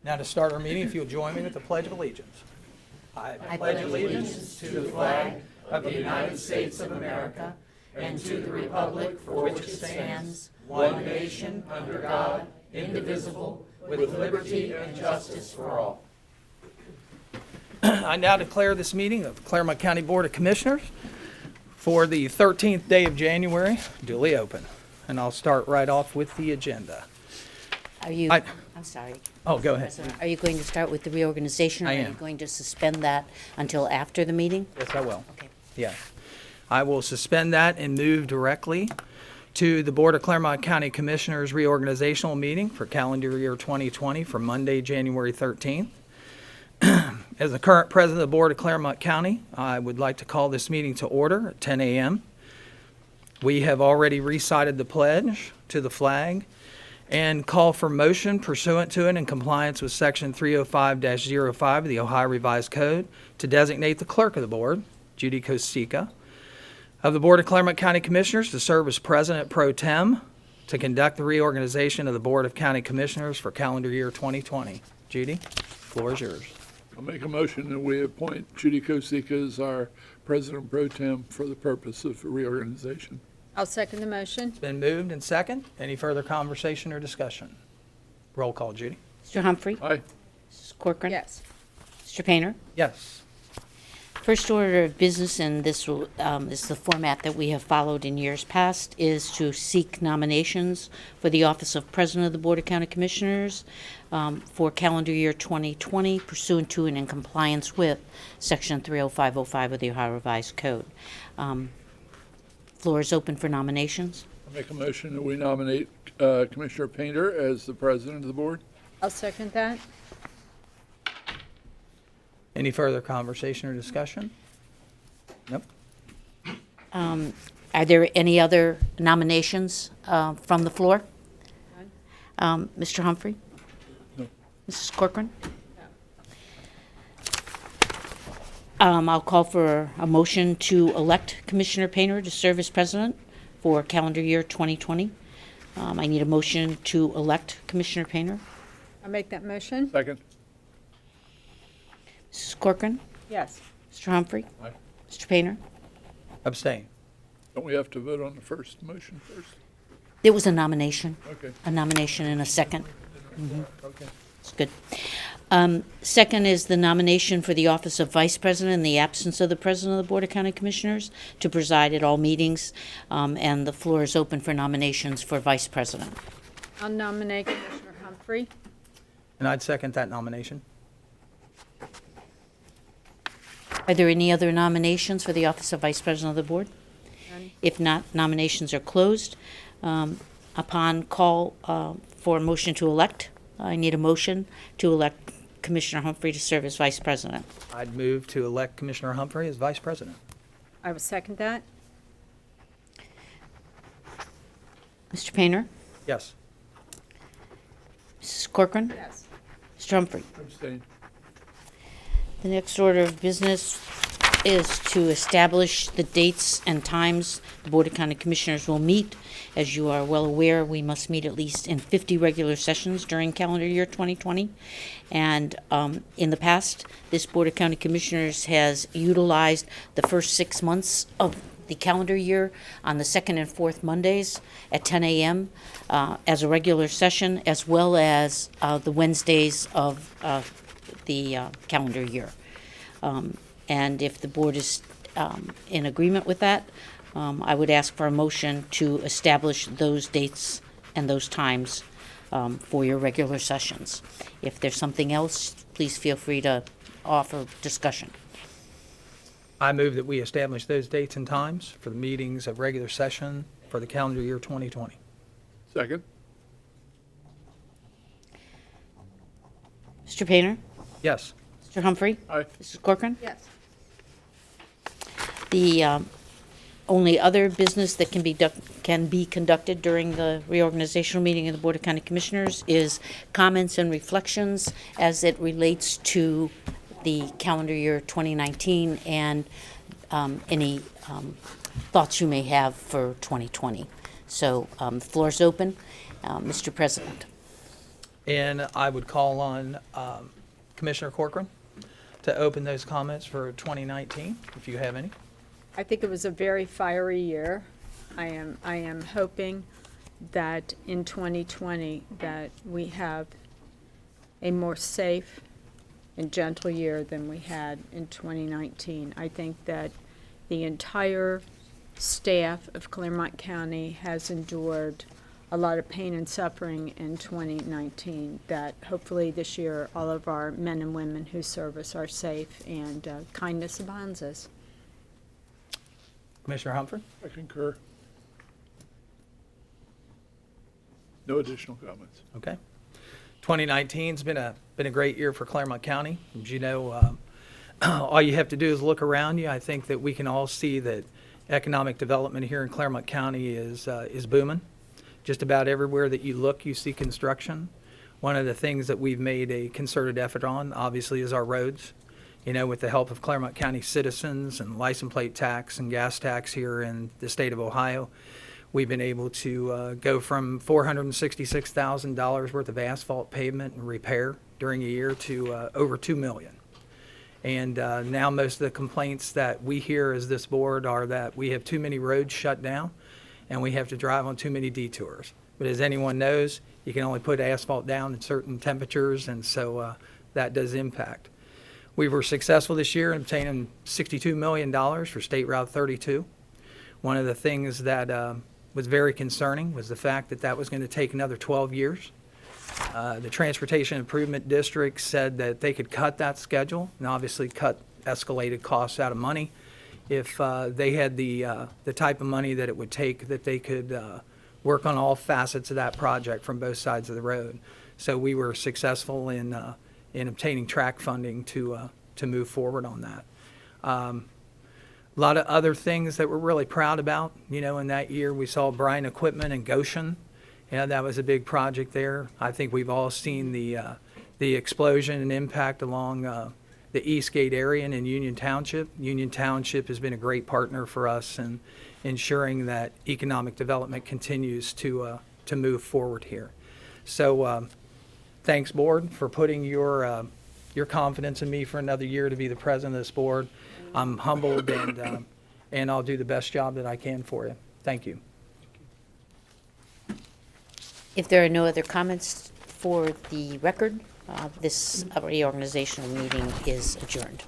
Now to start our meeting, if you'll join me with the Pledge of Allegiance. I pledge allegiance to the flag of the United States of America and to the republic for which it stands, one nation, under God, indivisible, with liberty and justice for all. I now declare this meeting of the Clermont County Board of Commissioners for the 13th day of January duly open. And I'll start right off with the agenda. I'm sorry. Oh, go ahead. President, are you going to start with the reorganization? I Or am. are you going to suspend that until after the meeting? Yes, I will. Okay. Yes. I will suspend that and move directly to the Board of Clermont County Commissioners reorganizational meeting for calendar year 2020 for Monday, January 13th. As the current president of the Board of Clermont County, I would like to call this meeting to order at 10 a.m. We have already recited the pledge to the flag and call for motion pursuant to and in compliance with Section 305-05 of the Ohio Revised Code to designate the clerk of the board, Judy Kosika, of the Board of Clermont County Commissioners to serve as president pro tem to conduct the reorganization of the Board of County Commissioners for calendar year 2020. Judy, floor is yours. I'll make a motion that we appoint Judy Kosika as our president pro tem for the purpose of reorganization. I'll second the motion. It's been moved and second. Any further conversation or discussion? Roll call, Judy. Mr. Humphrey? Aye. Mrs. Corcoran? Yes. Mr. Painter? Yes. First order of business, and this will, is the format that we have followed in years past, is to seek nominations for the office of President of the Board of County Commissioners for calendar year 2020 pursuant to and in compliance with Section 30505 of the Ohio Revised Code. Floor is open for nominations. I'll make a motion that we nominate Commissioner Painter as the president of the board. I'll second that. Any further conversation or discussion? Nope. Are there any other nominations from the floor? Mr. Humphrey? No. Mrs. Corcoran? I'll call for a motion to elect Commissioner Painter to serve as president for calendar year 2020. I need a motion to elect Commissioner Painter. I'll make that motion. Second. Mrs. Corcoran? Yes. Mr. Humphrey? Aye. Mr. Painter? Abstain. Don't we have to vote on the first motion first? There was a nomination Okay. and a second. Okay. That's good. Second is the nomination for the office of Vice President in the absence of the President of the Board of County Commissioners to preside at all meetings, and the floor is open for nominations for Vice President. I'll nominate Commissioner Humphrey. And I'd second that nomination. Are there any other nominations for the office of Vice President of the Board? None. If not, nominations are closed. Upon call for a motion to elect, I need a motion to elect Commissioner Humphrey to serve as Vice President. I'd move to elect Commissioner Humphrey as vice president. I will second that. Mr. Painter? Yes. Mrs. Corcoran? Yes. Mr. Humphrey? Abstain. The next order of business is to establish the dates and times the Board of County Commissioners will meet. As you are well aware, we must meet at least in 50 regular sessions during calendar year 2020. And in the past, this Board of County Commissioners has utilized the first 6 months of the calendar year on the second and fourth Mondays at 10 a.m. As a regular session, as well as the Wednesdays of the calendar year. And if the board is in agreement with that, I would ask for a motion to establish those dates and those times for your regular sessions. If there's something else, please feel free to offer discussion. I move that we establish those dates and times for the meetings of regular session for the calendar year 2020. Second. Mr. Painter? Yes. Mr. Humphrey? Aye. Mrs. Corcoran? Yes. The only other business that can be conducted during the reorganizational meeting of the Board of County Commissioners is comments and reflections as it relates to the calendar year 2019 and any thoughts you may have for 2020. So the floor is open. Mr. President. And I would call on Commissioner Corcoran to open those comments for 2019, if you have any. I think it was a very fiery year. I am hoping that in 2020 that we have a more safe and gentle year than we had in 2019. I think that the entire staff of Clermont County has endured a lot of pain and suffering in 2019, that hopefully this year all of our men and women who serve us are safe and kindness abounds us. Commissioner Humphrey? I concur. No additional comments. Okay. 2019's been a great year for Clermont County. As you know, all you have to do is look around you. I think that we can all see that economic development here in Clermont County is booming. Just about everywhere that you look, you see construction. One of the things that we've made a concerted effort on, obviously, is our roads. You know, with the help of Clermont County citizens and license plate tax and gas tax here in the state of Ohio, we've been able to go from $466,000 worth of asphalt pavement and repair during a year to over $2 million. And now most of the complaints that we hear as this board are that we have too many roads shut down and we have to drive on too many detours. But as anyone knows, you can only put asphalt down at certain temperatures, and so that does impact. We were successful this year in obtaining $62 million for State Route 32. One of the things that was very concerning was the fact that that was going to take another 12 years. The Transportation Improvement District said that they could cut that schedule and obviously cut escalated costs out of money if they had the type of money that it would take, that they could work on all facets of that project from both sides of the road. So we were successful in obtaining track funding to move forward on that. A lot of other things that we're really proud about. You know, in that year we saw Bryan Equipment in Goshen. Yeah, that was a big project there. I think we've all seen the explosion and impact along the Eastgate area and in Union Township. Union Township has been a great partner for us in ensuring that economic development continues to move forward here. So thanks, board, for putting your confidence in me for another year to be the president of this board. I'm humbled, and I'll do the best job that I can for you. Thank you. If there are no other comments for the record, this reorganizational meeting is adjourned.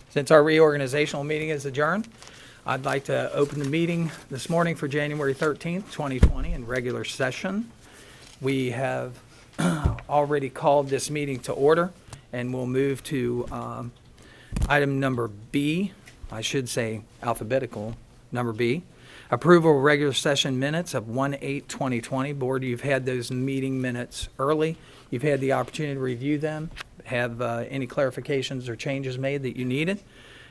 Since our reorganizational meeting is adjourned, I'd like to open the meeting this morning for January 13th, 2020 in regular session. We have already called this meeting to order, and we'll move to item number B, I should say alphabetical, number B. Approval of regular session minutes of 1/8/2020. Board, you've had those meeting minutes early. You've had the opportunity to review them, have any clarifications or changes made that you needed.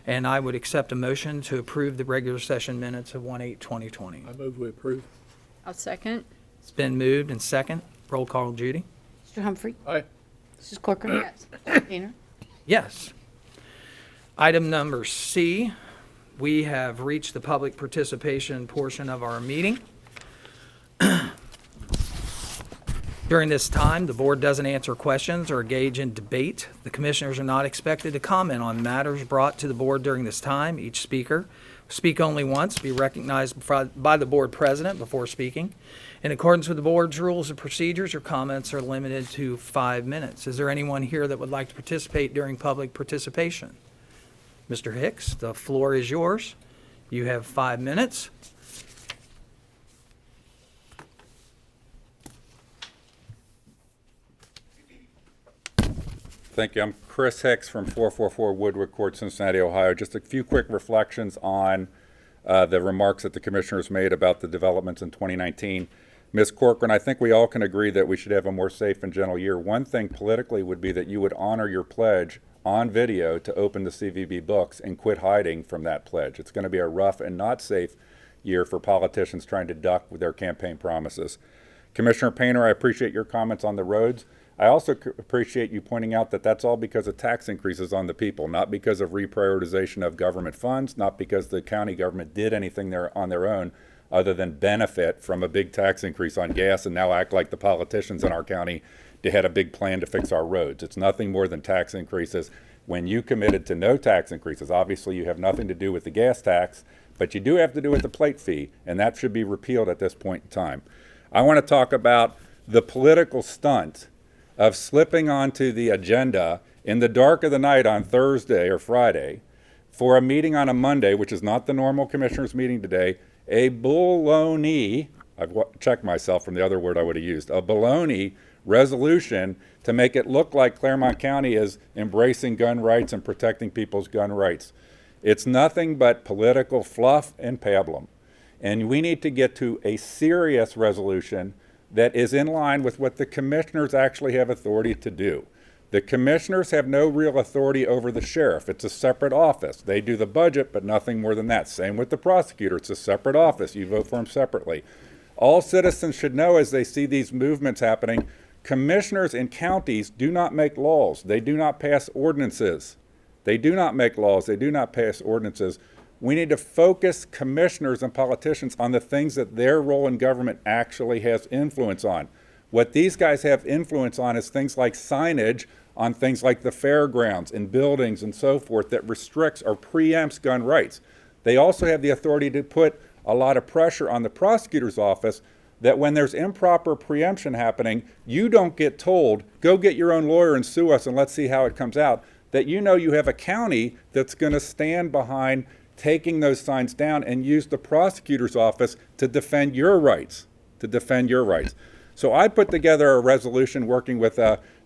And I would accept a motion to approve the regular session minutes of 1/8/2020. I move we approve. I'll second. It's been moved and second. Roll call, Judy. Mr. Humphrey? Aye. Mrs. Corcoran? Yes. Mr. Painter? Yes. Item number C, we have reached the public participation portion of our meeting. During this time, the board doesn't answer questions or engage in debate. The commissioners are not expected to comment on matters brought to the board during this time. Each speaker will speak only once, be recognized by the board president before speaking. In accordance with the board's rules and procedures, your comments are limited to 5 minutes. Is there anyone here that would like to participate during public participation? Mr. Hicks, the floor is yours. You have 5 minutes. Thank you. I'm Chris Hicks from 444 Woodward Court, Cincinnati, Ohio. Just a few quick reflections on the remarks that the commissioners made about the developments in 2019. Ms. Corcoran, I think we all can agree that we should have a more safe and gentle year. One thing politically would be that you would honor your pledge on video to open the CVB books and quit hiding from that pledge. It's going to be a rough and not safe year for politicians trying to duck with their campaign promises. Commissioner Painter, I appreciate your comments on the roads. I also appreciate you pointing out that that's all because of tax increases on the people, not because of reprioritization of government funds, not because the county government did anything there on their own other than benefit from a big tax increase on gas and now act like the politicians in our county had a big plan to fix our roads. It's nothing more than tax increases. When you committed to no tax increases, obviously you have nothing to do with the gas tax, but you do have to do with the plate fee, and that should be repealed at this point in time. I want to talk about the political stunt of slipping onto the agenda in the dark of the night on Thursday or Friday for a meeting on a Monday, which is not the normal commissioners meeting today, a baloney, I've checked myself from the other word I would have used, a baloney resolution to make it look like Clermont County is embracing gun rights and protecting people's gun rights. It's nothing but political fluff and pablum. And we need to get to a serious resolution that is in line with what the commissioners actually have authority to do. The commissioners have no real authority over the sheriff. It's a separate office. They do the budget, but nothing more than that. Same with the prosecutor. It's a separate office. You vote for them separately. All citizens should know as they see these movements happening, commissioners in counties do not make laws. They do not pass ordinances. They do not make laws. They do not pass ordinances. We need to focus commissioners and politicians on the things that their role in government actually has influence on. What these guys have influence on is things like signage on things like the fairgrounds and buildings and so forth that restricts or preempts gun rights. They also have the authority to put a lot of pressure on the prosecutor's office that when there's improper preemption happening, you don't get told, go get your own lawyer and sue us and let's see how it comes out, that you know you have a county that's going to stand behind taking those signs down and use the prosecutor's office to defend your rights, So I put together a resolution working with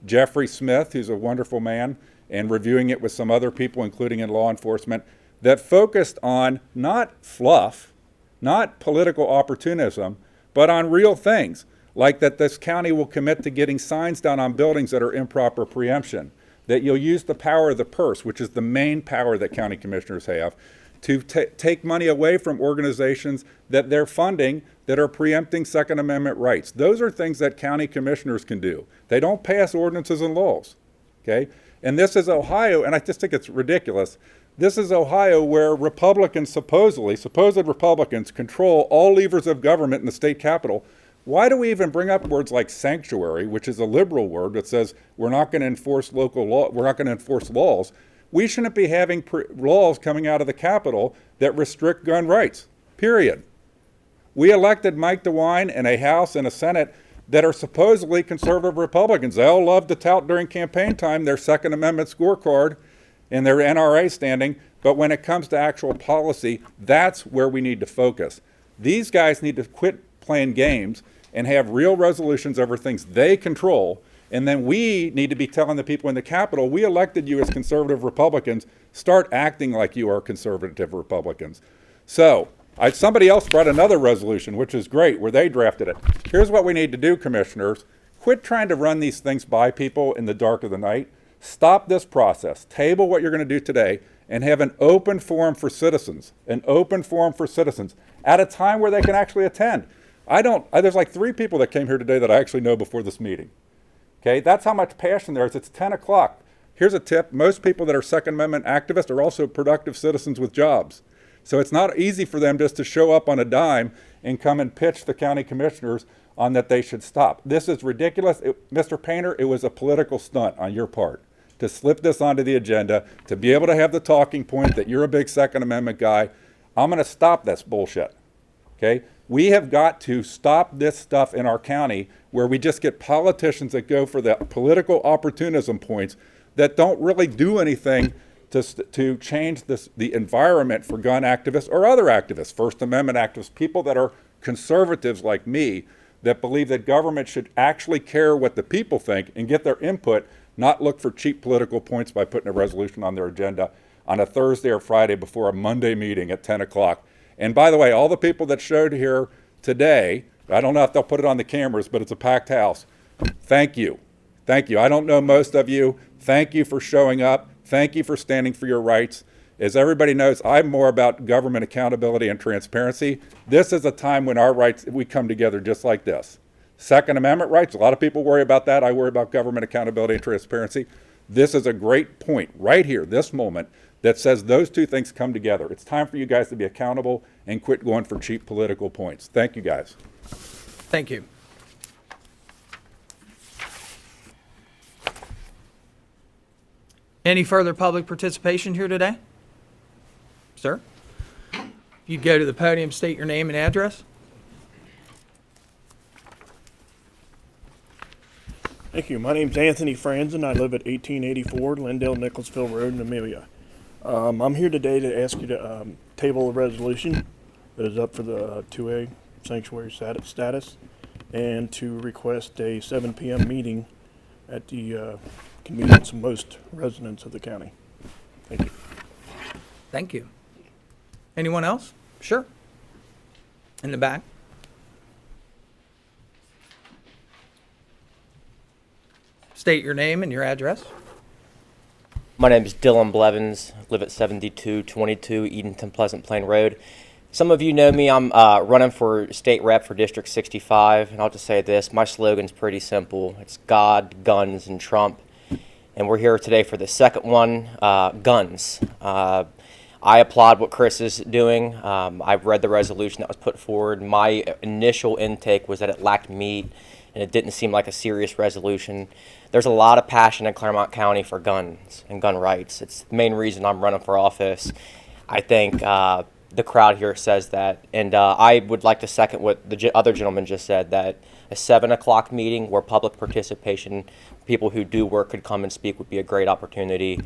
Jeffrey Smith, who's a wonderful man, and reviewing it with some other people, including in law enforcement, that focused on not fluff, not political opportunism, but on real things, like that this county will commit to getting signs down on buildings that are improper preemption, that you'll use the power of the purse, which is the main power that county commissioners have, to take money away from organizations that they're funding that are preempting Second Amendment rights. Those are things that county commissioners can do. They don't pass ordinances and laws, okay? And this is Ohio, and I just think it's ridiculous. This is Ohio where Republicans supposed Republicans control all levers of government in the state capitol. Why do we even bring up words like sanctuary, which is a liberal word that says we're not going to enforce local law, we're not going to enforce laws? We shouldn't be having laws coming out of the Capitol that restrict gun rights, period. We elected Mike DeWine and a House and a Senate that are supposedly conservative Republicans. They all love to tout during campaign time their Second Amendment scorecard and their NRA standing, but when it comes to actual policy, that's where we need to focus. These guys need to quit playing games and have real resolutions over things they control. And then we need to be telling the people in the Capitol, we elected you as conservative Republicans, start acting like you are conservative Republicans. So, somebody else brought another resolution, which is great, where they drafted it. Here's what we need to do, commissioners. Quit trying to run these things by people in the dark of the night. Stop this process. Table what you're going to do today and have an open forum for citizens, at a time where they can actually attend. There's like 3 people that came here today that I actually know before this meeting. Okay, that's how much passion there is. It's 10 o'clock. Here's a tip. Most people that are Second Amendment activists are also productive citizens with jobs. So it's not easy for them just to show up on a dime and come and pitch the county commissioners on that they should stop. This is ridiculous. Mr. Painter, it was a political stunt on your part to slip this onto the agenda, to be able to have the talking point that you're a big Second Amendment guy. I'm going to stop this bullshit. Okay? We have got to stop this stuff in our county where we just get politicians that go for the political opportunism points that don't really do anything to change the environment for gun activists or other activists, First Amendment activists, people that are conservatives like me that believe that government should actually care what the people think and get their input, not look for cheap political points by putting a resolution on their agenda on a Thursday or Friday before a Monday meeting at 10 o'clock. And by the way, all the people that showed here today, I don't know if they'll put it on the cameras, but it's a packed house. Thank you. Thank you. I don't know most of you. Thank you for showing up. Thank you for standing for your rights. As everybody knows, I'm more about government accountability and transparency. This is a time when our rights, we come together just like this. Second Amendment rights, a lot of people worry about that. I worry about government accountability and transparency. This is a great point right here, this moment, that says those two things come together. It's time for you guys to be accountable and quit going for cheap political points. Thank you, guys. Thank you. Any further public participation here today? Sir? If you'd go to the podium, state your name and address. Thank you. My name's Anthony Franzen. I live at 1884 Lindale Nicholsville Road in Amelia. I'm here today to ask you to table a resolution that is up for the 2A sanctuary status and to request a 7 p.m. meeting at the convenience of most residents of the county. Thank you. Thank you. Anyone else? Sure. In the back. State your name and your address. My name is Dylan Blevins. I live at 7222 Edenton Pleasant Plain Road. Some of you know me. I'm running for state rep for District 65, and I'll just say this. My slogan's pretty simple. It's God, guns, and Trump. And we're here today for the second one, guns. I applaud what Chris is doing. I've read the resolution that was put forward. My initial intake was that it lacked meat, and it didn't seem like a serious resolution. There's a lot of passion in Clermont County for guns and gun rights. It's the main reason I'm running for office. I think the crowd here says that. And I would like to second what the other gentleman just said, that a 7 o'clock meeting where public participation, people who do work could come and speak, would be a great opportunity.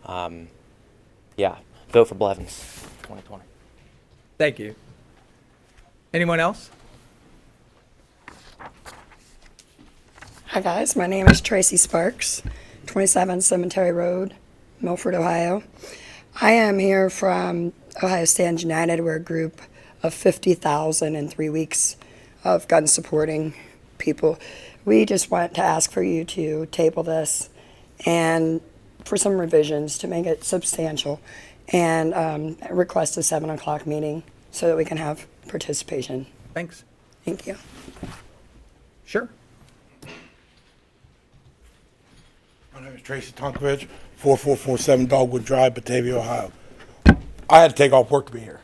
Yeah, vote for Blevins 2020. Thank you. Anyone else? Hi guys, my name is Tracy Sparks, 27 Cemetery Road, Milford, Ohio. I am here from Ohio Stands United. We're a group of 50,000 in 3 weeks of gun supporting people. We just want to ask for you to table this and for some revisions to make it substantial and request a 7 o'clock meeting so that we can have participation. Thanks. Thank you. Sure. My name is Tracy Tonkovich, 4447 Dogwood Drive, Batavia, Ohio. I had to take off work to be here.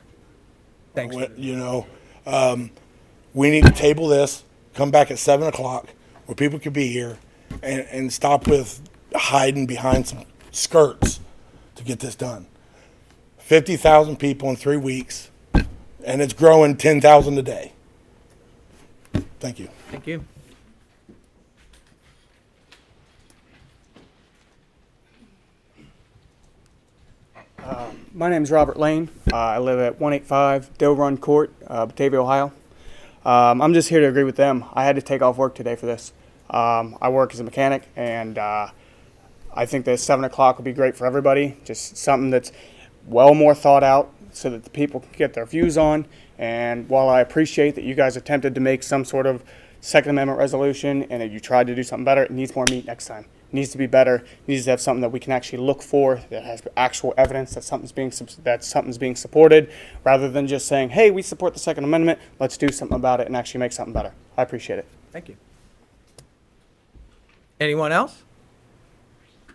Thanks. You know, we need to table this, come back at 7 o'clock where people could be here and stop with hiding behind some skirts to get this done. 50,000 people in 3 weeks, and it's growing 10,000 a day. Thank you. Thank you. My name is Robert Lane. I live at 185 Dill Run Court, Batavia, Ohio. I'm just here to agree with them. I had to take off work today for this. I work as a mechanic, and I think that 7 o'clock would be great for everybody. Just something that's well more thought out so that the people can get their views on. And while I appreciate that you guys attempted to make some sort of Second Amendment resolution and that you tried to do something better, it needs more meat next time. It needs to be better. It needs to have something that we can actually look for, that has actual evidence that something's being supported, rather than just saying, hey, we support the Second Amendment, let's do something about it and actually make something better. I appreciate it. Thank you. Anyone else?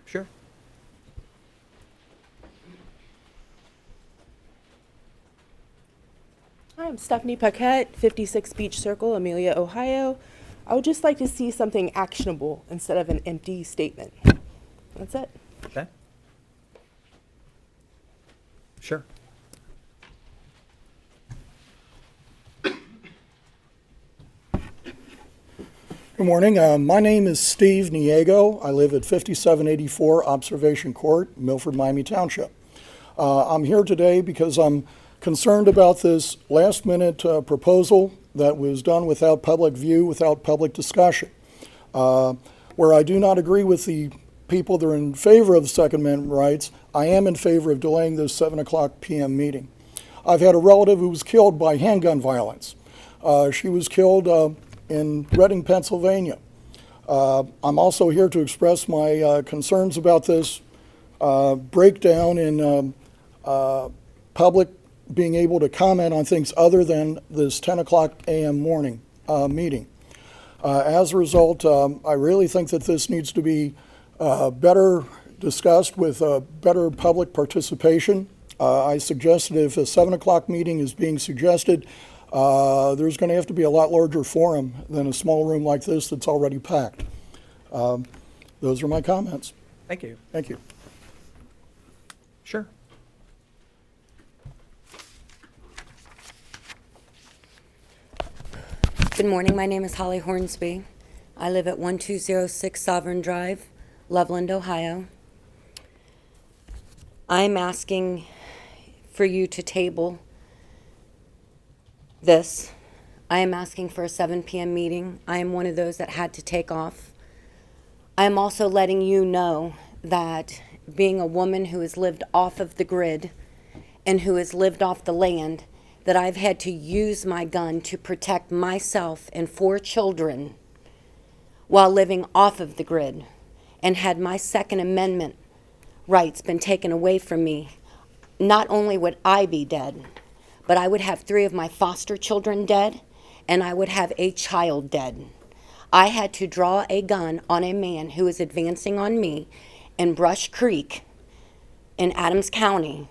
Sure. Hi, I'm Stephanie Paquette, 56 Beach Circle, Amelia, Ohio. I would just like to see something actionable instead of an empty statement. That's it. Okay. Sure. Good morning. My name is Steve Niego. I live at 5784 Observation Court, Milford, Miami Township. I'm here today because I'm concerned about this last-minute proposal that was done without public view, without public discussion. Where I do not agree with the people that are in favor of the Second Amendment rights, I am in favor of delaying this 7 o'clock p.m. meeting. I've had a relative who was killed by handgun violence. She was killed in Reading, Pennsylvania. I'm also here to express my concerns about this breakdown in public being able to comment on things other than this 10 o'clock a.m. morning meeting. As a result, I really think that this needs to be better discussed with better public participation. I suggested if a 7 o'clock meeting is being suggested, there's going to have to be a lot larger forum than a small room like this that's already packed. Those are my comments. Thank you. Thank you. Sure. Good morning. My name is Holly Hornsby. I live at 1206 Sovereign Drive, Loveland, Ohio. I'm asking for you to table this. I am asking for a 7 p.m. meeting. I am one of those that had to take off. I am also letting you know that being a woman who has lived off of the grid and who has lived off the land, that I've had to use my gun to protect myself and 4 children while living off of the grid, and had my Second Amendment rights been taken away from me, not only would I be dead, but I would have 3 of my foster children dead, and I would have a child dead. I had to draw a gun on a man who was advancing on me in Brush Creek in Adams County,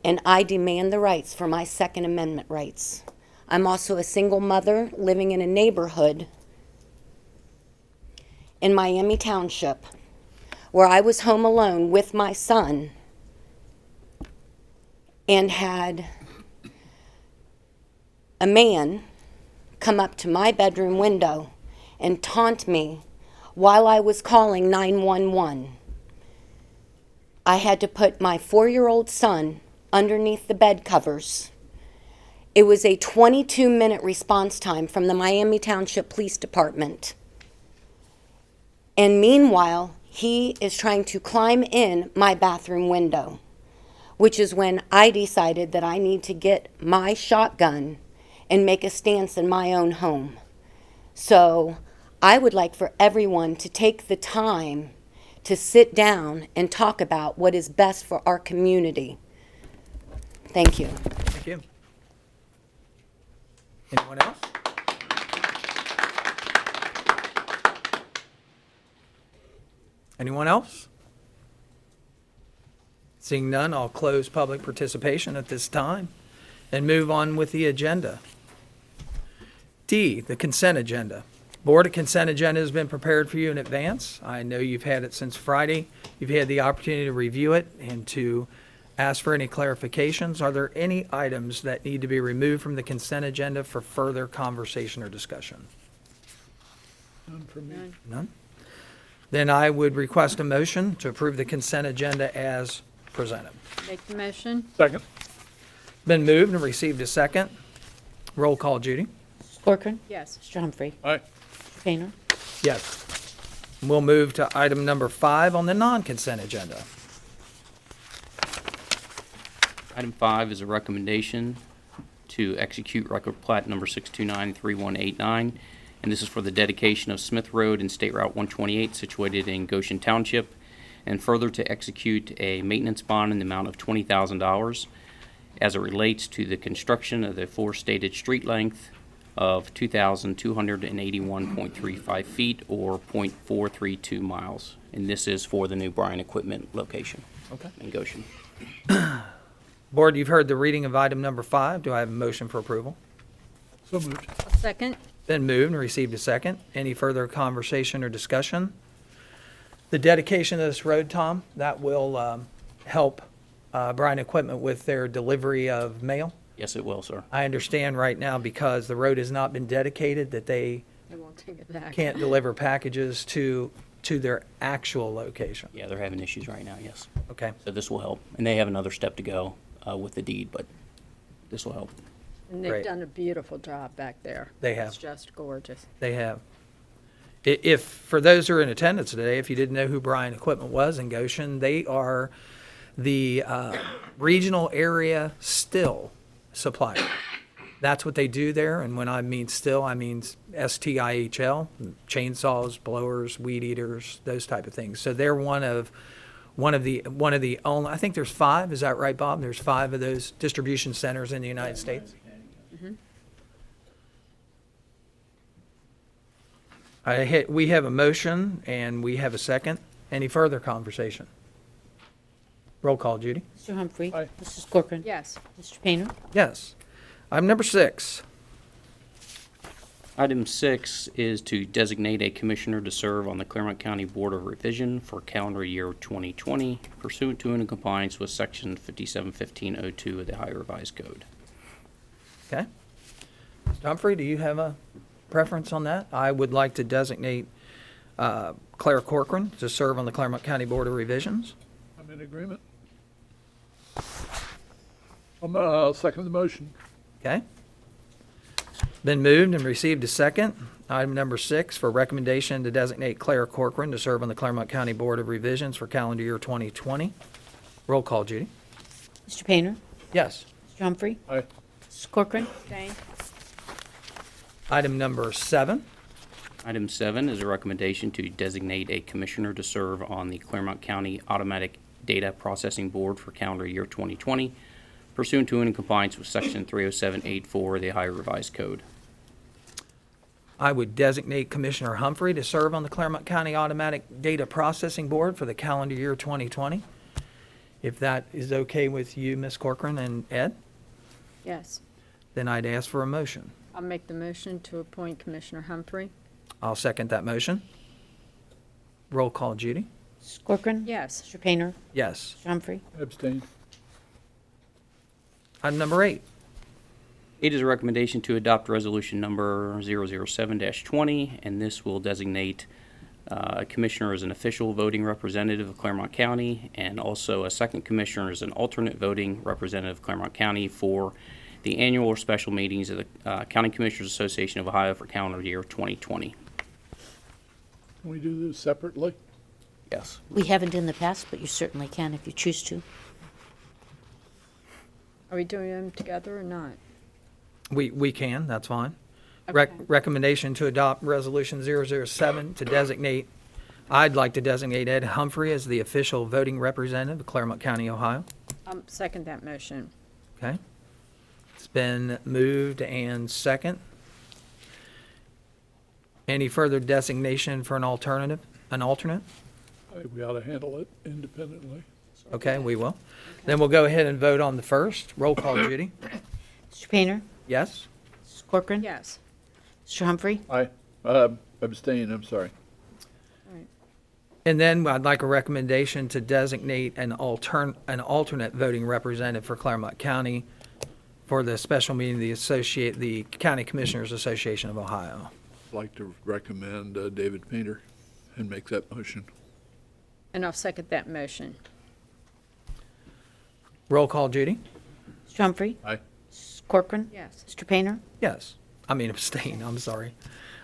and I demand the rights for my Second Amendment rights. I'm also a single mother living in a neighborhood in Miami Township where I was home alone with my son and had a man come up to my bedroom window and taunt me while I was calling 911. I had to put my 4-year-old son underneath the bed covers. It was a 22-minute response time from the Miami Township Police Department. And meanwhile, he is trying to climb in my bathroom window, which is when I decided that I need to get my shotgun and make a stance in my own home. So I would like for everyone to take the time to sit down and talk about what is best for our community. Thank you. Thank you. Anyone else? Anyone else? Seeing none, I'll close public participation at this time and move on with the agenda. D, the consent agenda. Board, a consent agenda has been prepared for you in advance. I know you've had it since Friday. You've had the opportunity to review it and to ask for any clarifications. Are there any items that need to be removed from the consent agenda for further conversation or discussion? None for me. None? Then I would request a motion to approve the consent agenda as presented. Make the motion. Second. Been moved and received a second. Roll call, Judy. Corcoran. Yes. Mr. Humphrey. Aye. Painter. Yes. We'll move to item number 5 on the non-consent agenda. Item 5 is a recommendation to execute record plat number 6293189, and this is for the dedication of Smith Road and State Route 128 situated in Goshen Township, and further to execute a maintenance bond in the amount of $20,000 as it relates to the construction of the forestated street length of 2,281.35 feet or 0.432 miles. And this is for the new Bryan Equipment location in Goshen. Board, you've heard the reading of item number 5. Do I have a motion for approval? So moved. Second. Been moved and received a second. Any further conversation or discussion? The dedication of this road, Tom, that will help Bryan Equipment with their delivery of mail? Yes, it will, sir. I understand right now because the road has not been dedicated that they I won't take it back. can't deliver packages to their actual location. Yeah, they're having issues right now, yes. Okay, So this will help. And they have another step to go with the deed, but this will help. And they've Great. done a beautiful job back there. They have. It's just gorgeous. they have. If, for those who are in attendance today, if you didn't know who Bryan Equipment was in Goshen, they are the regional area still supplier. That's what they do there, and when I mean still, I mean STIHL, chainsaws, blowers, weed eaters, those type of things. So they're one of the only, I think there's 5, is that right, Bob? There's 5 of those distribution centers in the United States. We have a motion and we have a second. Any further conversation? Roll call, Judy. Mr. Humphrey. Aye. Mrs. Corcoran. Yes. Mr. Painter. Yes. Item number 6. Item 6 is to designate a commissioner to serve on the Clermont County Board of Revision for calendar year 2020 pursuant to and in compliance with Section 571502 of the Ohio Revised Code. Okay. Mr. Humphrey, do you have a preference on that? I would like to designate Claire Corcoran to serve on the Clermont County Board of Revisions. I'm in agreement. I'll second the motion. Okay. Been moved and received a second. Item number 6 for recommendation to designate Claire Corcoran to serve on the Clermont County Board of Revisions for calendar year 2020. Roll call, Judy. Mr. Painter. Yes. Mr. Humphrey. Aye. Mrs. Corcoran. Abstain. Item number 7. Item 7 is a recommendation to designate a commissioner to serve on the Clermont County Automatic Data Processing Board for calendar year 2020 pursuant to and in compliance with Section 30784 of the Ohio Revised Code. I would designate Commissioner Humphrey to serve on the Clermont County Automatic Data Processing Board for the calendar year 2020. If that is okay with you, Ms. Corcoran and Ed, Yes. then I'd ask for a motion. I'll make the motion to appoint Commissioner Humphrey. I'll second that motion. Roll call, Judy. Mrs. Corcoran. Yes. Mr. Painter. Yes. Mr. Humphrey. Abstain. Item number 8. 8 is a recommendation to adopt resolution number 007-20, and this will designate a commissioner as an official voting representative of Clermont County, and also a second commissioner as an alternate voting representative of Clermont County for the annual or special meetings of the County Commissioners Association of Ohio for calendar year 2020. Can we do this separately? Yes. We haven't in the past, but you certainly can if you choose to. Are we doing them together or not? We can, that's fine. Okay. Recommendation to adopt Resolution 007 to designate, I'd like to designate Ed Humphrey as the official voting representative of Clermont County, Ohio. Second that motion. Okay. It's been moved and second. Any further designation for an alternate? I think we ought to handle it independently. Okay, we will. Then we'll go ahead and vote on the first. Roll call, Judy. Mr. Painter. Yes? Mrs. Corcoran. Yes. Mr. Humphrey. Aye. Abstain, I'm sorry. And then I'd like a recommendation to designate an alternate voting representative for Clermont County for the special meeting of the County Commissioners Association of Ohio. I'd like to recommend David Painter and make that motion. And I'll second that motion. Roll call, Judy. Mr. Humphrey. Aye. Mrs. Corcoran. Yes. Mr. Painter. Yes. Abstain, I'm sorry.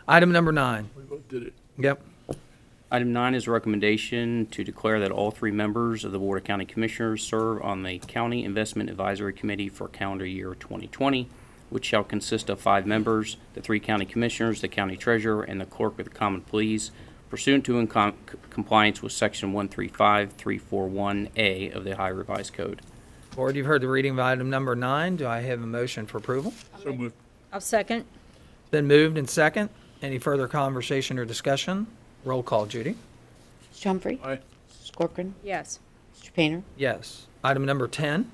Item number 9. We both did it. Yep. Item 9 is a recommendation to declare that all 3 members of the Board of County Commissioners serve on the County Investment Advisory Committee for calendar year 2020, which shall consist of 5 members, the 3 county commissioners, the county treasurer, and the clerk of the common pleas, pursuant to and compliance with Section 135341A of the Ohio Revised Code. Board, you've heard the reading of item number 9. Do I have a motion for approval? So moved. I'll second. Been moved and second. Any further conversation or discussion? Roll call, Judy. Mr. Humphrey. Aye. Mrs. Corcoran. Yes. Mr. Painter. Yes. Item number 10.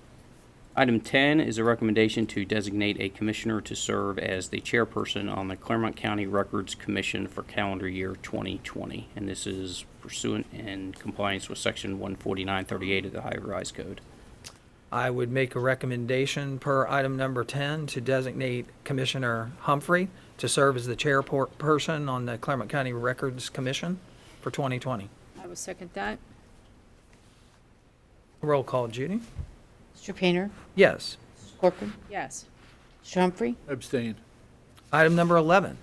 Item 10 is a recommendation to designate a commissioner to serve as the chairperson on the Clermont County Records Commission for calendar year 2020. And this is pursuant and compliance with Section 14938 of the Ohio Revised Code. I would make a recommendation per item number 10 to designate Commissioner Humphrey to serve as the chairperson on the Clermont County Records Commission for 2020. I will second that. Roll call, Judy. Mr. Painter. Yes. Mrs. Corcoran. Yes. Mr. Humphrey. Abstain. Item number 11.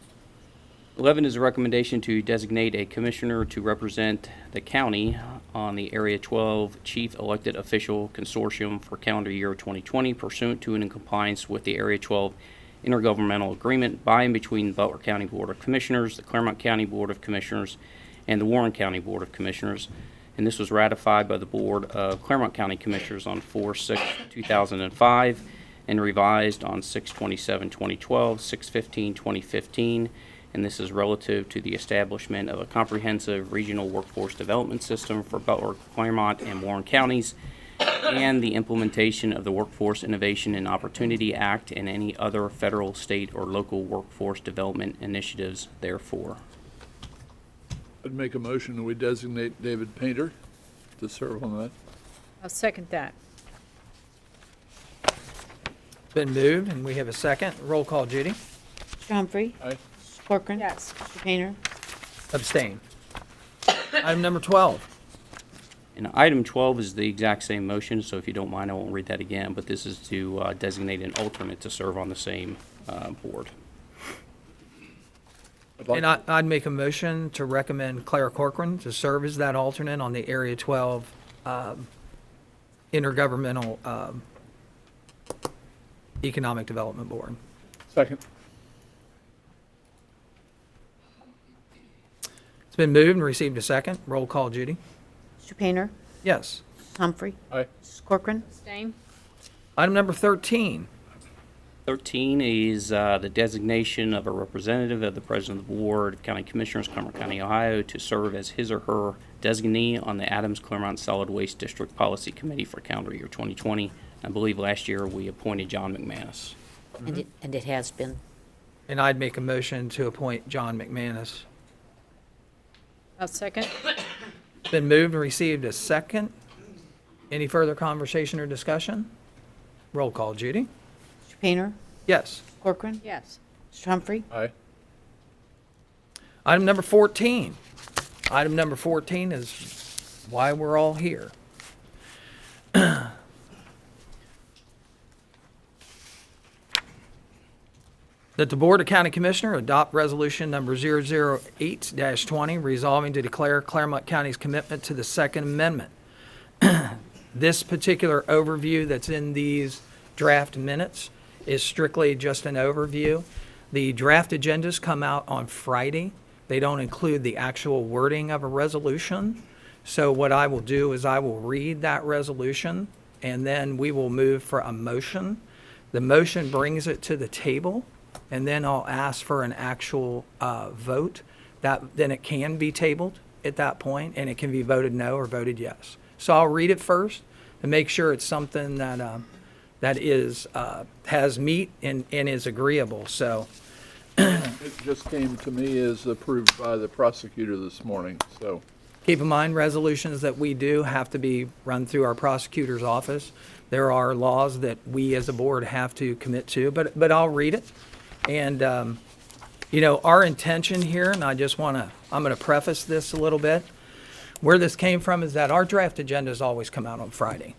11 is a recommendation to designate a commissioner to represent the county on the Area 12 Chief Elected Official Consortium for calendar year 2020 pursuant to and in compliance with the Area 12 Intergovernmental Agreement by and between the Butler County Board of Commissioners, the Clermont County Board of Commissioners, and the Warren County Board of Commissioners. And this was ratified by the Board of Clermont County Commissioners on 4/6/2005 and revised on 6/27/2012, 6/15/2015, and this is relative to the establishment of a comprehensive regional workforce development system for Butler, Clermont, and Warren counties, and the implementation of the Workforce Innovation and Opportunity Act and any other federal, state, or local workforce development initiatives therefore. I'd make a motion that we designate David Painter to serve on that. I'll second that. It's been moved, and we have a second. Roll call, Judy. Mr. Humphrey? Aye. Mrs. Corcoran? Yes. Mr. Painter? Abstain. Item number 12. And item 12 is the exact same motion, so if you don't mind, I won't read that again, but this is to designate an alternate to serve on the same board. And I'd make a motion to recommend Claire Corcoran to serve as that alternate on the Area 12 Intergovernmental Economic Development Board. Second. It's been moved and received a second. Roll call, Judy. Mr. Painter? Yes. Mrs. Humphrey? Aye. Mrs. Corcoran? Abstain? Item number 13. 13 is the designation of a representative of the President of the Board of County Commissioners, Clermont County, Ohio, to serve as his or her designee on the Adams-Clermont Solid Waste District Policy Committee for calendar year 2020. I believe last year we appointed John McManus. And it has been. And I'd make a motion to appoint John McManus. I'll second. It's been moved and received a second. Any further conversation or discussion? Roll call, Judy. Mr. Painter? Yes. Corcoran? Yes. Mr. Humphrey? Aye. Item number 14. Item number 14 is why we're all here. That the Board of County Commissioner adopt resolution number 008-20, resolving to declare Clermont County's commitment to the Second Amendment. This particular overview that's in these draft minutes is strictly just an overview. The draft agendas come out on Friday. They don't include the actual wording of a resolution. So what I will do is I will read that resolution, and then we will move for a motion. The motion brings it to the table, and then I'll ask for an actual vote. Then it can be tabled at that point, and it can be voted no or voted yes. So I'll read it first to make sure it's something that is has meat and is agreeable. So It just came to me as approved by the prosecutor this morning, so. keep in mind, resolutions that we do have to be run through our prosecutor's office. There are laws that we as a board have to commit to, but I'll read it. And, our intention here, and I'm going to preface this a little bit. Where this came from is that our draft agendas always come out on Friday.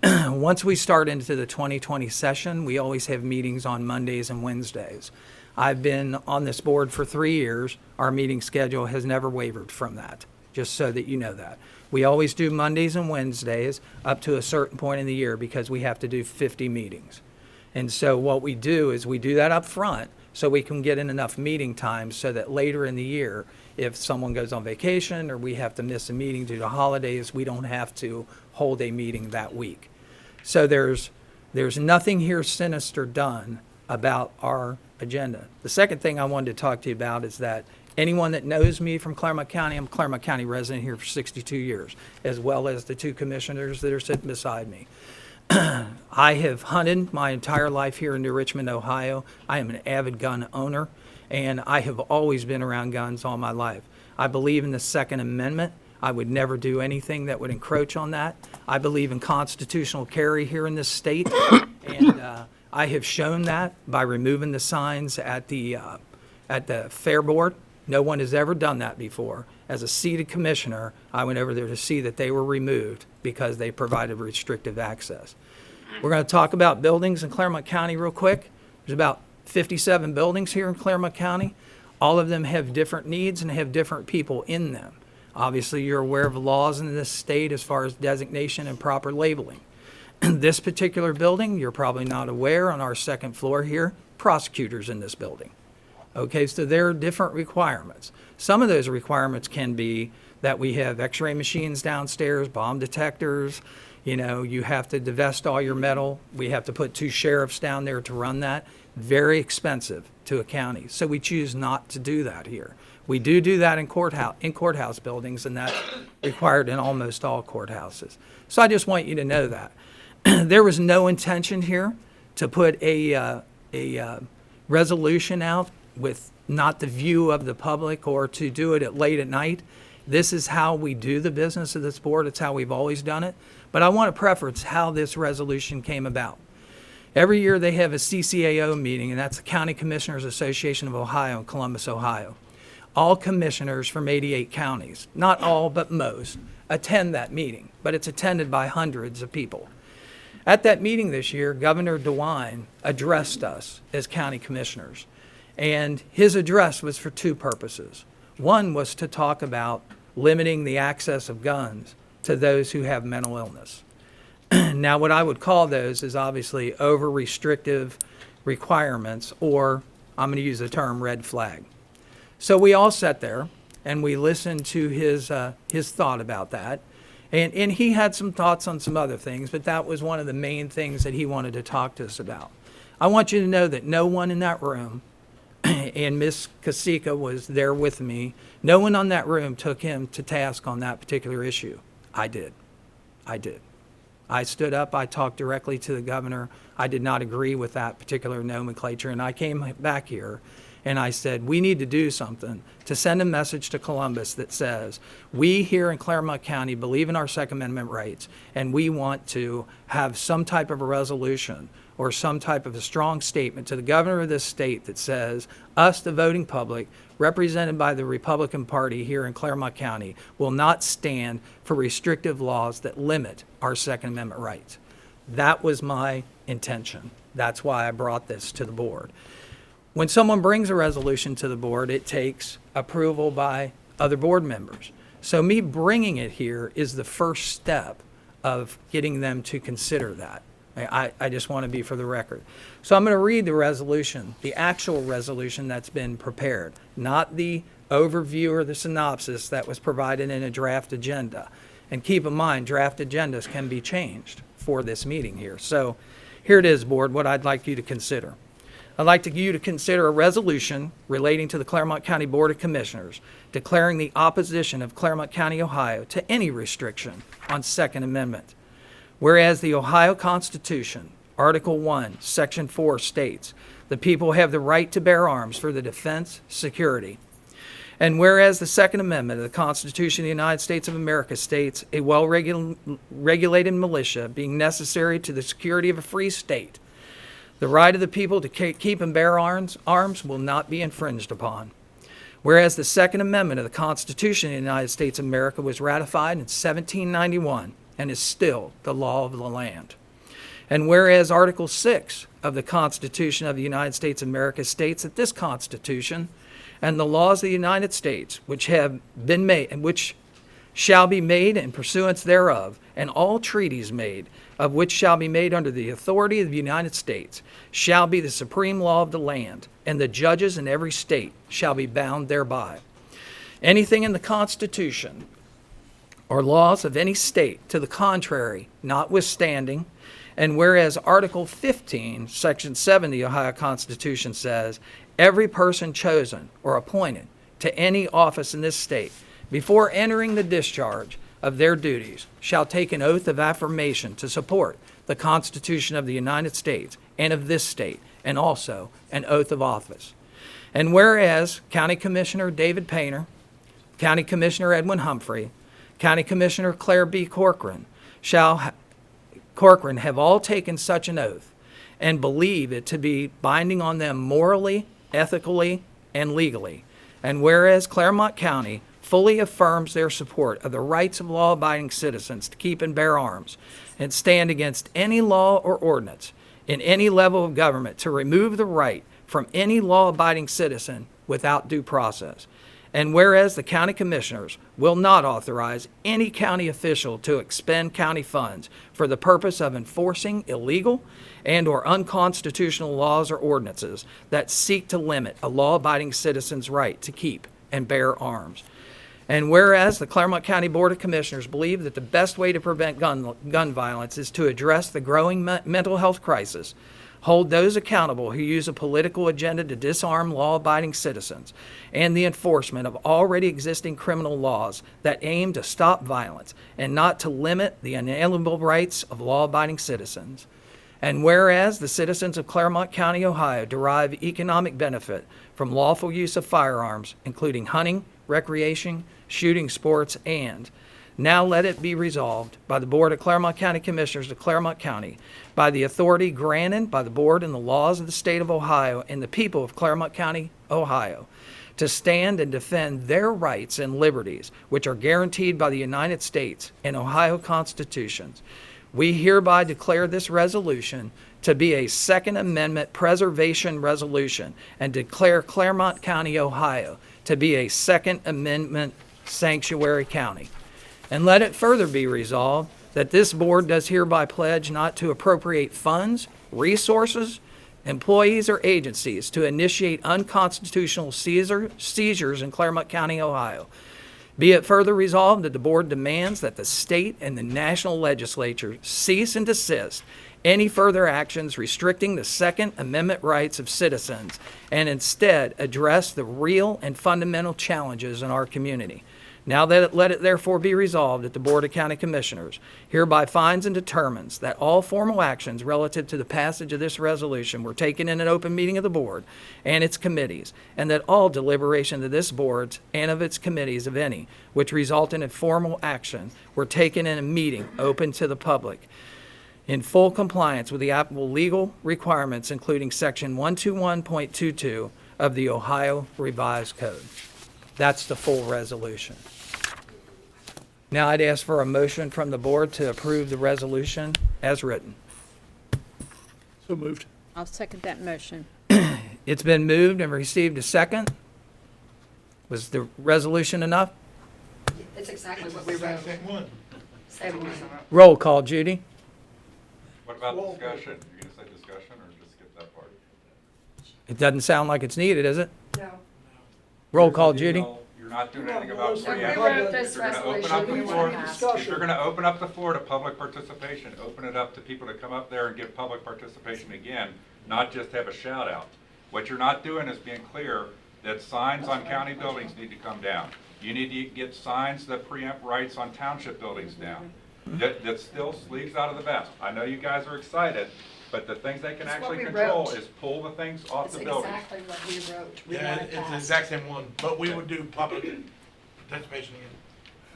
Once we start into the 2020 session, we always have meetings on Mondays and Wednesdays. I've been on this board for 3 years. Our meeting schedule has never wavered from that, just so that you know that. We always do Mondays and Wednesdays up to a certain point in the year because we have to do 50 meetings. And so what we do is we do that up front so we can get in enough meeting time so that later in the year, if someone goes on vacation or we have to miss a meeting due to holidays, we don't have to hold a meeting that week. So there's nothing here sinister done about our agenda. The second thing I wanted to talk to you about is that anyone that knows me from Clermont County, I'm a Clermont County resident here for 62 years, as well as the two commissioners that are sitting beside me. I have hunted my entire life here in New Richmond, Ohio. I am an avid gun owner, and I have always been around guns all my life. I believe in the Second Amendment. I would never do anything that would encroach on that. I believe in constitutional carry here in this state, and I have shown that by removing the signs at the Fair Board. No one has ever done that before. As a seated commissioner, I went over there to see that they were removed because they provided restrictive access. We're going to talk about buildings in Clermont County real quick. There's about 57 buildings here in Clermont County. All of them have different needs and have different people in them. Obviously, you're aware of laws in this state as far as designation and proper labeling. This particular building, you're probably not aware, on our second floor here, prosecutors in this building. Okay, so there are different requirements. Some of those requirements can be that we have x-ray machines downstairs, bomb detectors, You know, you have to divest all your metal. We have to put 2 sheriffs down there to run that. Very expensive to a county. So we choose not to do that here. We do that in courthouse buildings, and that's required in almost all courthouses. So I just want you to know that. There was no intention here to put a resolution out with not the view of the public or to do it at late at night. This is how we do the business of this board. It's how we've always done it. But I want to preference how this resolution came about. Every year they have a CCAO meeting, and that's the County Commissioners Association of Ohio in Columbus, Ohio. All commissioners from 88 counties, not all but most, attend that meeting, but it's attended by hundreds of people. At that meeting this year, Governor DeWine addressed us as county commissioners, and his address was for 2 purposes. One was to talk about limiting the access of guns to those who have mental illness. Now, what I would call those is obviously over-restrictive requirements, or I'm going to use the term red flag. So we all sat there and we listened to his thought about that. And he had some thoughts on some other things, but that was one of the main things that he wanted to talk to us about. I want you to know that no one in that room, and Miss Kasika was there with me, no one on that room took him to task on that particular issue. I did. I stood up, I talked directly to the governor. I did not agree with that particular nomenclature, and I came back here and I said, we need to do something to send a message to Columbus that says, we here in Clermont County believe in our Second Amendment rights, and we want to have some type of a resolution or some type of a strong statement to the governor of this state that says, us, the voting public, represented by the Republican Party here in Clermont County, will not stand for restrictive laws that limit our Second Amendment rights. That was my intention. That's why I brought this to the board. When someone brings a resolution to the board, it takes approval by other board members. So me bringing it here is the first step of getting them to consider that. I just want to be for the record. So I'm going to read the resolution, the actual resolution that's been prepared, not the overview or the synopsis that was provided in a draft agenda. And keep in mind, draft agendas can be changed for this meeting here. So here it is, board, what I'd like you to consider. I'd like you to consider a resolution relating to the Clermont County Board of Commissioners declaring the opposition of Clermont County, Ohio to any restriction on Second Amendment. Whereas the Ohio Constitution, Article 1, Section 4 states, the people have the right to bear arms for the defense, security. And whereas the Second Amendment of the Constitution of the United States of America states a well-regulated militia being necessary to the security of a free state, the right of the people to keep and bear arms will not be infringed upon. Whereas the Second Amendment of the Constitution of the United States of America was ratified in 1791 and is still the law of the land. And whereas Article 6 of the Constitution of the United States of America states that this Constitution and the laws of the United States, which have been made and which shall be made in pursuance thereof, and all treaties made, of which shall be made under the authority of the United States, shall be the supreme law of the land, and the judges in every state shall be bound thereby. Anything in the Constitution or laws of any state to the contrary notwithstanding, and whereas Article 15, Section 7 of the Ohio Constitution says, every person chosen or appointed to any office in this state before entering the discharge of their duties shall take an oath of affirmation to support the Constitution of the United States and of this state, and also an oath of office. And whereas County Commissioner David Painter, County Commissioner Edwin Humphrey, County Commissioner Claire B. Corcoran have all taken such an oath and believe it to be binding on them morally, ethically, and legally. And whereas Clermont County fully affirms their support of the rights of law-abiding citizens to keep and bear arms and stand against any law or ordinance in any level of government to remove the right from any law-abiding citizen without due process. And whereas the county commissioners will not authorize any county official to expend county funds for the purpose of enforcing illegal and or unconstitutional laws or ordinances that seek to limit a law-abiding citizen's right to keep and bear arms. And whereas the Clermont County Board of Commissioners believe that the best way to prevent gun violence is to address the growing mental health crisis, hold those accountable who use a political agenda to disarm law-abiding citizens, and the enforcement of already existing criminal laws that aim to stop violence and not to limit the unalienable rights of law-abiding citizens. And whereas the citizens of Clermont County, Ohio derive economic benefit from lawful use of firearms, including hunting, recreation, shooting sports, and now let it be resolved by the Board of Clermont County Commissioners of Clermont County, by the authority granted by the Board and the laws of the state of Ohio and the people of Clermont County, Ohio, to stand and defend their rights and liberties, which are guaranteed by the United States and Ohio constitutions. We hereby declare this resolution to be a Second Amendment preservation resolution and declare Clermont County, Ohio, to be a Second Amendment sanctuary county. And let it further be resolved that this board does hereby pledge not to appropriate funds, resources, employees, or agencies to initiate unconstitutional seizures in Clermont County, Ohio. Be it further resolved that the board demands that the state and the national legislature cease and desist any further actions restricting the Second Amendment rights of citizens and instead address the real and fundamental challenges in our community. Now let it therefore be resolved that the Board of County Commissioners hereby finds and determines that all formal actions relative to the passage of this resolution were taken in an open meeting of the board and its committees, and that all deliberation of this board and of its committees, if any, which resulted in formal action, were taken in a meeting open to the public, in full compliance with the applicable legal requirements, including Section 121.22 of the Ohio Revised Code. That's the full resolution. Now I'd ask for a motion from the board to approve the resolution as written. So moved. I'll second that motion. It's been moved and received a second. Was the resolution enough? It's exactly what we wrote. Same one. Roll call, Judy. What about discussion? You're gonna say discussion or just skip that part? It doesn't sound like it's needed, is it? No. Roll call, Judy. You're not doing anything about We preemption. wrote this If you're gonna open resolution, up the we floor, want to pass. if you're gonna open up the floor to public participation, open it up to people to come up there and give public participation again, not just have a shout out. What you're not doing is being clear that signs on county buildings need to come down. You need to get signs that preempt rights on township buildings down. That still sleeves out of the vest. I know you guys are excited, but the things they can It's what actually we control wrote. is pull the things off It's the buildings. exactly what we wrote. We Yeah, want it it's the passed. exact same one, but we would do public participation again.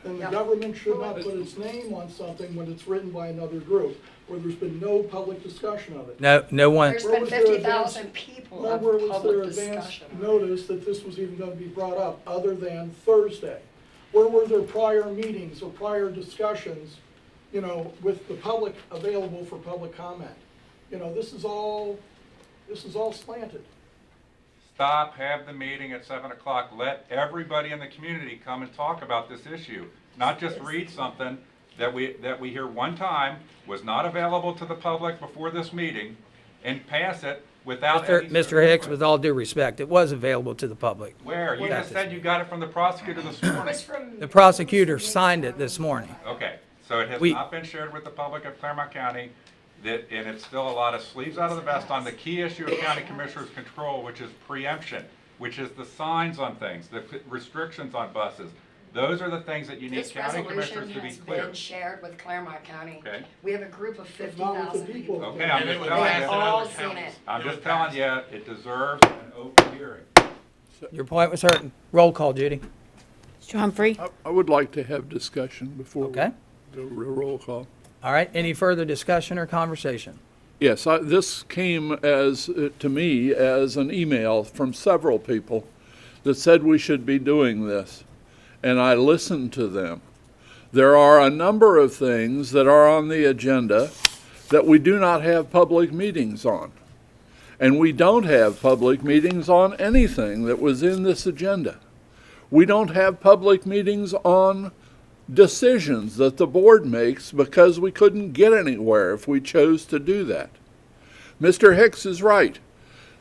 Then the Yep. government should not put its name on something when it's written by another group, where there's been no public discussion of it. No one. There's Where been was their 50,000 advance- people Where of was their public advance discussion. notice that this was even gonna be brought up, other than Thursday? Where were there prior meetings or prior discussions, you know, with the public available for public comment? You know, this is all slanted. Stop, have the meeting at 7 o'clock. Let everybody in the community come and talk about this issue. Not just read something that we hear one time, was not available to the public before this meeting, and pass it without any. Mr. Hicks, with all due respect, it was available to the public. Where? You just said you got it from the prosecutor this It morning. was from. The prosecutor signed it this morning. Okay, so it has We- not been shared with the public of Clermont County, and it's still a lot of sleeves out of the vest on the key issue of county commissioners' control, which is preemption, which is the signs on things, the restrictions on buses. Those are the things that you need This county resolution commissioners to be has clear. been shared with Clermont County. Okay. We have a group of Not with the 50,000 people. people. Okay, I'm And it just was telling They passed have in you, all other seen counties. it. I'm It was just telling passed. you, it deserves an open hearing. Your point was heard. Roll call, Judy. Mr. Humphrey? I would like to have discussion before we Okay. go roll call. All right, any further discussion or conversation? Yes, this came to me as an email from several people that said we should be doing this, and I listened to them. There are a number of things that are on the agenda that we do not have public meetings on. And we don't have public meetings on anything that was in this agenda. We don't have public meetings on decisions that the board makes because we couldn't get anywhere if we chose to do that. Mr. Hicks is right.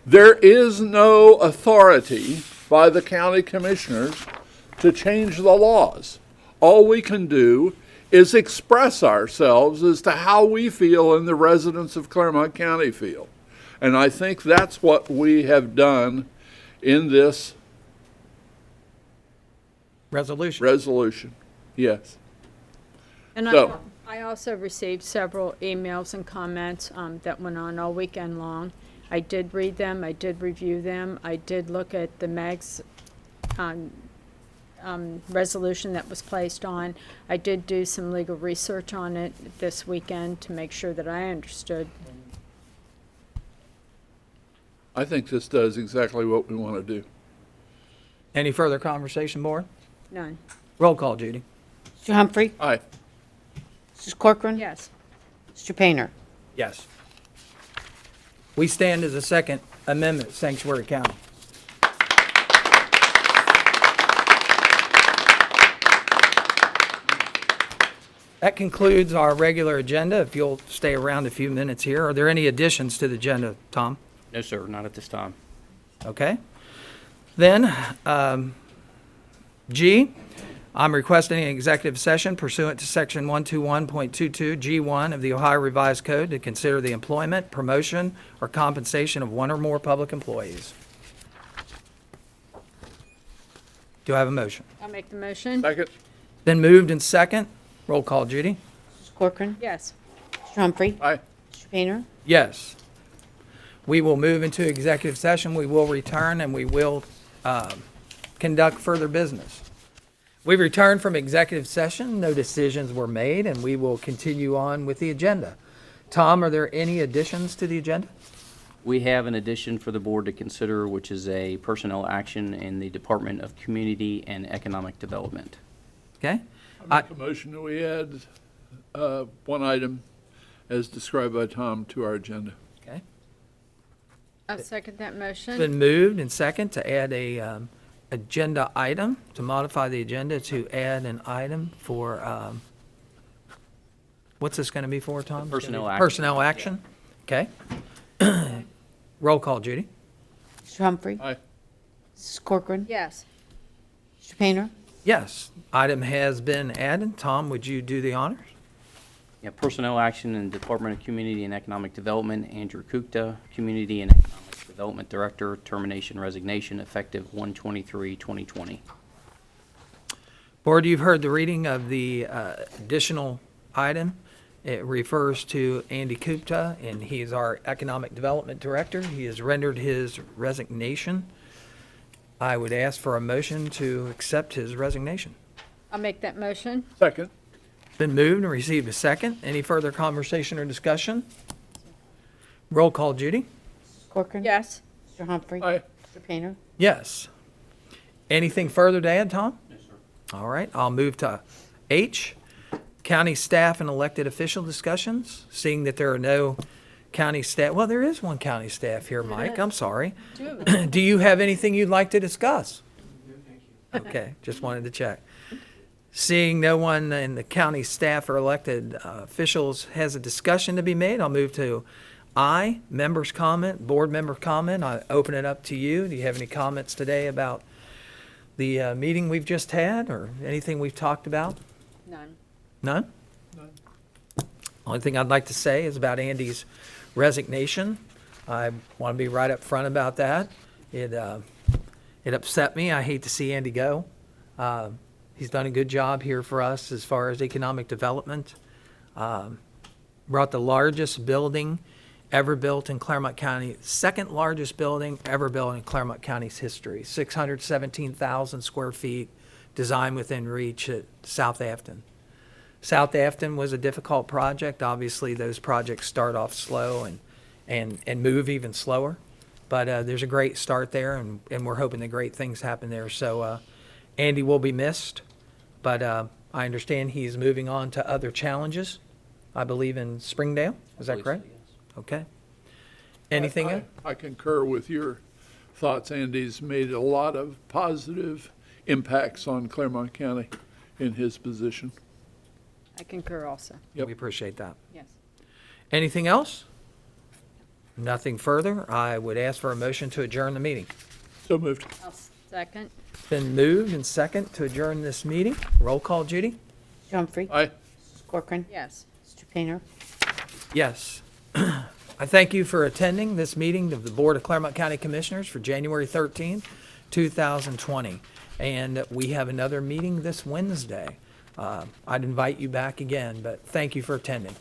There is no authority by the county commissioners to change the laws. All we can do is express ourselves as to how we feel and the residents of Clermont County feel. And I think that's what we have done in this Resolution. Yes. And So- I also received several emails and comments that went on all weekend long. I did read them, I did review them, I did look at the MEG's resolution that was placed on. I did do some legal research on it this weekend to make sure that I understood. I think this does exactly what we want to do. Any further conversation, board? None. Roll call, Judy. Mr. Humphrey? Aye. Mrs. Corcoran? Yes. Mr. Painter? Yes. We stand as a second amendment, Sanctuary County. That concludes our regular agenda. If you'll stay around a few minutes here. Are there any additions to the agenda, Tom? No, sir, not at this time. Okay. Then, G, I'm requesting an executive session pursuant to Section 121.22 G1 of the Ohio Revised Code to consider the employment, promotion, or compensation of one or more public employees. Do I have a motion? I'll make the motion. Second? Been moved and second. Roll call, Judy. Mrs. Corcoran? Yes. Mr. Humphrey? Aye. Mr. Painter? Yes. We will move into executive session. We will return and we will conduct further business. We returned from executive session. No decisions were made, and we will continue on with the agenda. Tom, are there any additions to the agenda? We have an addition for the board to consider, which is a personnel action in the Department of Community and Economic Development. Okay? I make a motion that we add one item as described by Tom to our agenda. Okay. I'll second that motion. Been moved and second to add a agenda item, to modify the agenda to add an item for, what's this going to be for, Tom? Personnel action. Personnel action. Okay. Roll call, Judy. Mr. Humphrey? Aye. Mrs. Corcoran? Yes. Mr. Painter? Yes, item has been added. Tom, would you do the honors? Yeah, personnel action in Department of Community and Economic Development, Andrew Kukta, Community and Economic Development Director, termination resignation effective 1/23/2020. Board, you've heard the reading of the additional item. It refers to Andy Kupta, and he is our Economic Development Director. He has rendered his resignation. I would ask for a motion to accept his resignation. I'll make that motion. Second? Been moved and received a second. Any further conversation or discussion? Roll call, Judy. Mrs. Corcoran? Yes. Mr. Humphrey? Aye. Mr. Painter? Yes. Anything further to add, Tom? No, sir. All right, I'll move to H, county staff and elected official discussions. Seeing that there are no county staff, well, there is one county staff here, Mike, I'm sorry. Do you have anything you'd like to discuss? Okay, just wanted to check. Seeing no one in the county staff or elected officials has a discussion to be made, I'll move to I, members' comment, board member comment. I open it up to you. Do you have any comments today about the meeting we've just had or anything we've talked about? None. None? Only thing I'd like to say is about Andy's resignation. I want to be right up front about that. It upset me. I hate to see Andy go. He's done a good job here for us as far as economic development. Brought the largest building ever built in Clermont County, second largest building ever built in Clermont County's history, 617,000 square feet, designed within reach at South Afton. South Afton was a difficult project. Obviously, those projects start off slow and move even slower. But there's a great start there, and we're hoping that great things happen there. So Andy will be missed, but I understand he's moving on to other challenges, I believe in Springdale. Is that correct? Okay. Anything else? I concur with your thoughts. Andy's made a lot of positive impacts on Clermont County in his position. I concur also. Yep. We appreciate that. Yes. Anything else? Nothing further. I would ask for a motion to adjourn the meeting. So moved. I'll second. It's been moved and second to adjourn this meeting. Roll call, Judy? Mr. Humphrey? Aye. Mrs. Corcoran? Yes. Mr. Painter? Yes. I thank you for attending this meeting of the Board of Clermont County Commissioners for January 13th, 2020. And we have another meeting this Wednesday. I'd invite you back again, but thank you for attending.